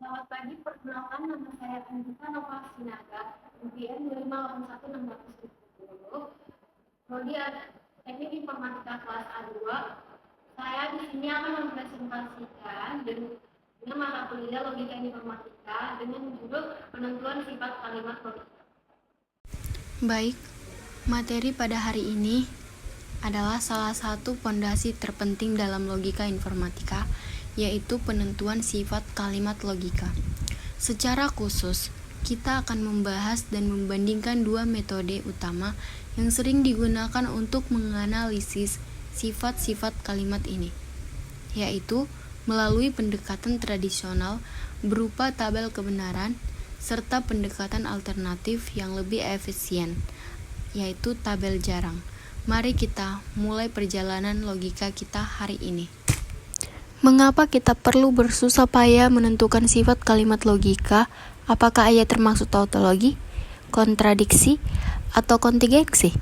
Selamat pagi, perkenalkan nama saya Anita Nova Sinaga, UGM 2581-670. Prodi Teknik Informatika kelas A2. Saya di sini akan mempresentasikan dengan mata kuliah Logika Informatika dengan judul Penentuan Sifat Kalimat Logika. Baik, materi pada hari ini adalah salah satu fondasi terpenting dalam logika informatika, yaitu penentuan sifat kalimat logika. Secara khusus, kita akan membahas dan membandingkan dua metode utama yang sering digunakan untuk menganalisis sifat-sifat kalimat ini, yaitu melalui pendekatan tradisional berupa tabel kebenaran serta pendekatan alternatif yang lebih efisien, yaitu tabel jarang. Mari kita mulai perjalanan logika kita hari ini. Mengapa kita perlu bersusah payah menentukan sifat kalimat logika? Apakah ia termasuk tautologi, kontradiksi, atau kontingensi?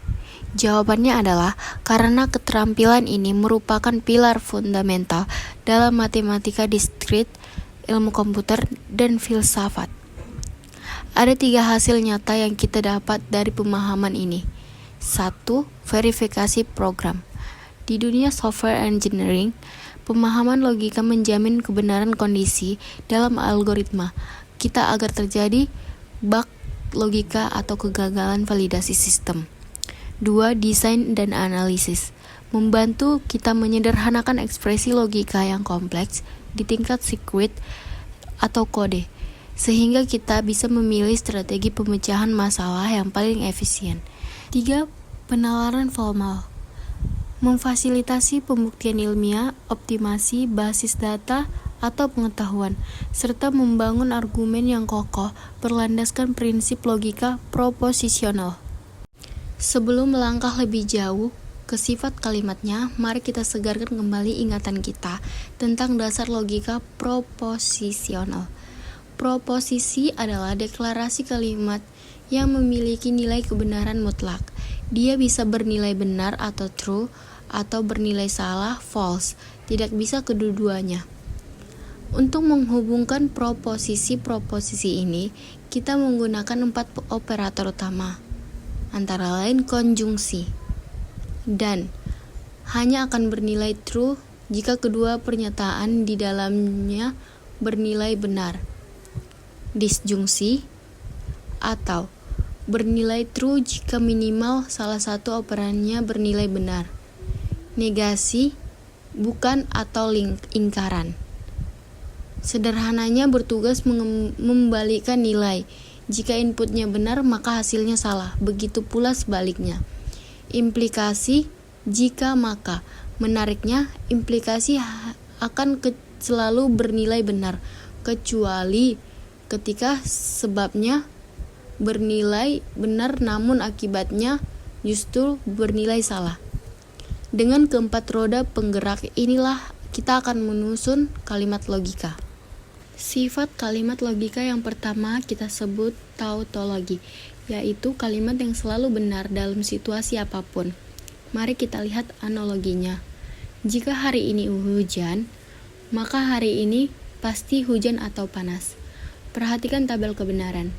Jawabannya adalah karena keterampilan ini merupakan pilar fundamental dalam matematika diskrit, ilmu komputer, dan filsafat. Ada 3 hasil nyata yang kita dapat dari pemahaman ini. 1. Verifikasi program. Di dunia software engineering, pemahaman logika menjamin kebenaran kondisi dalam algoritma kita agar terjadi bug logika atau kegagalan validasi sistem. 2. Desain dan analisis. Membantu kita menyederhanakan ekspresi logika yang kompleks di tingkat sirkuit atau kode, sehingga kita bisa memilih strategi pemecahan masalah yang paling efisien. 3. Penalaran formal. Memfasilitasi pembuktian ilmiah, optimasi basis data atau pengetahuan, serta membangun argumen yang kokoh berlandaskan prinsip logika proposisional. Sebelum melangkah lebih jauh ke sifat kalimatnya, mari kita segarkan kembali ingatan kita tentang dasar logika proposisional. Proposisi adalah deklarasi kalimat yang memiliki nilai kebenaran mutlak. Dia bisa bernilai benar atau true, atau bernilai salah, false. Tidak bisa kedua-duanya. Untuk menghubungkan proposisi-proposisi ini, kita menggunakan 4 operator utama, antara lain konjungsi, dan hanya akan bernilai true jika kedua pernyataan di dalamnya bernilai benar. Disjungsi, atau bernilai true jika minimal salah satu operannya bernilai benar. Negasi, bukan atau ingkaran. Sederhananya bertugas membalikkan nilai. Jika inputnya benar, maka hasilnya salah. Begitu pula sebaliknya. Implikasi, jika maka. Menariknya, implikasi akan selalu bernilai benar, kecuali ketika sebabnya bernilai benar namun akibatnya justru bernilai salah. Dengan keempat roda penggerak inilah kita akan menyusun kalimat logika. Sifat kalimat logika yang pertama kita sebut tautologi, yaitu kalimat yang selalu benar dalam situasi apapun. Mari kita lihat analoginya. Jika hari ini hujan, maka hari ini pasti hujan atau panas. Perhatikan tabel kebenaran.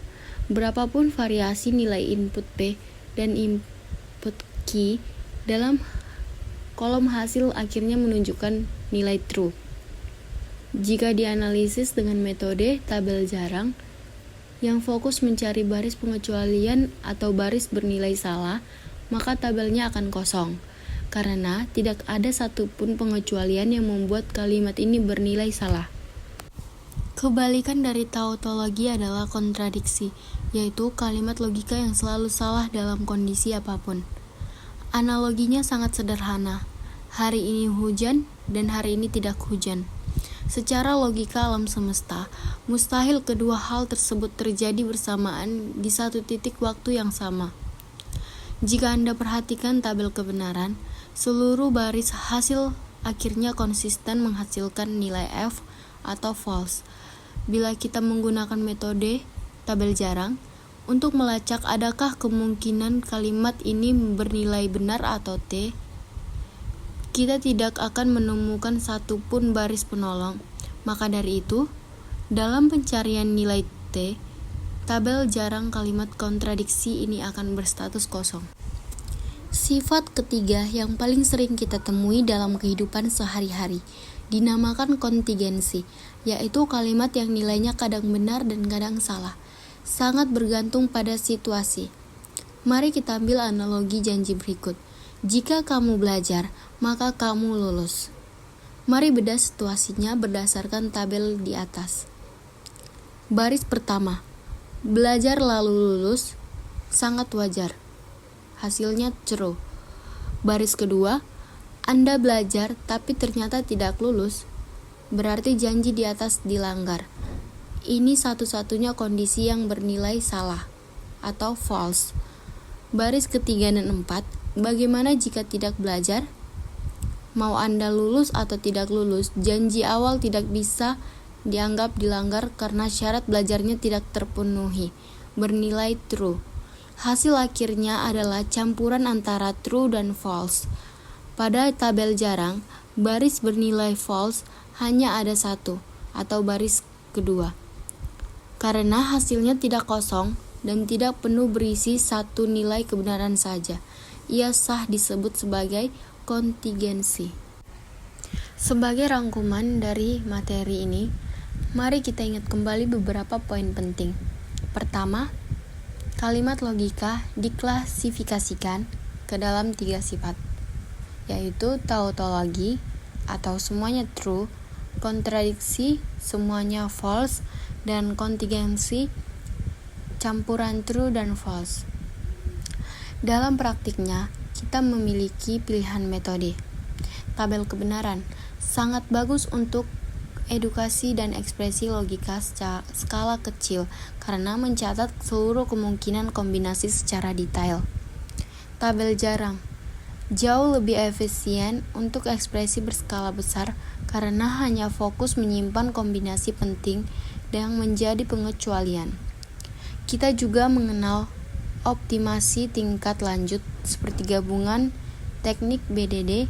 Berapapun variasi nilai input P dan input Q dalam kolom hasil akhirnya menunjukkan nilai true. Jika dianalisis dengan metode tabel jarang yang fokus mencari baris pengecualian atau baris bernilai salah, maka tabelnya akan kosong, karena tidak ada satupun pengecualian yang membuat kalimat ini bernilai salah. Kebalikan dari tautologi adalah kontradiksi, yaitu kalimat logika yang selalu salah dalam kondisi apapun. Analoginya sangat sederhana. Hari ini hujan dan hari ini tidak hujan. Secara logika alam semesta, mustahil kedua hal tersebut terjadi bersamaan di satu titik waktu yang sama. Jika Anda perhatikan tabel kebenaran, seluruh baris hasil akhirnya konsisten menghasilkan nilai F atau false. Bila kita menggunakan metode tabel jarang, untuk melacak adakah kemungkinan kalimat ini bernilai benar atau T, kita tidak akan menemukan satupun baris penolong. Maka dari itu, Dalam pencarian nilai T, tabel jarang kalimat kontradiksi ini akan berstatus kosong. Sifat ketiga yang paling sering kita temui dalam kehidupan sehari-hari dinamakan kontingensi, yaitu kalimat yang nilainya kadang benar dan kadang salah, sangat bergantung pada situasi. Mari kita ambil analogi janji berikut. Jika kamu belajar, maka kamu lulus. Mari bedah situasinya berdasarkan tabel di atas. Baris pertama, belajar lalu lulus, sangat wajar. Hasilnya true. Baris kedua, Anda belajar tapi ternyata tidak lulus, berarti janji di atas dilanggar. Ini satu-satunya kondisi yang bernilai salah atau false. Baris ketiga dan empat, bagaimana jika tidak belajar? Mau Anda lulus atau tidak lulus, janji awal tidak bisa dianggap dilanggar karena syarat belajarnya tidak terpenuhi, bernilai true. Hasil akhirnya adalah campuran antara true dan false. Pada tabel jarang, baris bernilai false hanya ada satu, atau baris kedua. Karena hasilnya tidak kosong dan tidak penuh berisi satu nilai kebenaran saja, ia sah disebut sebagai kontingensi. Sebagai rangkuman dari materi ini, mari kita ingat kembali beberapa poin penting. Pertama, kalimat logika diklasifikasikan ke dalam 3 sifat, yaitu tautologi atau semuanya true, kontradiksi semuanya false, dan kontingensi campuran true dan false. Dalam praktiknya, kita memiliki pilihan metode. Tabel kebenaran sangat bagus untuk edukasi dan ekspresi logika skala kecil karena mencatat seluruh kemungkinan kombinasi secara detail. Tabel jarang jauh lebih efisien untuk ekspresi berskala besar karena hanya fokus menyimpan kombinasi penting yang menjadi pengecualian. Kita juga mengenal optimasi tingkat lanjut seperti gabungan teknik BDD,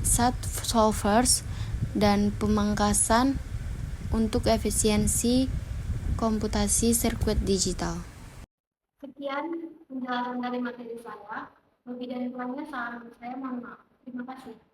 SAT solvers, dan pemangkasan untuk efisiensi komputasi sirkuit digital. Sekian penjelasan dari materi saya. Lebih dan kurangnya saya mohon maaf. Terima kasih.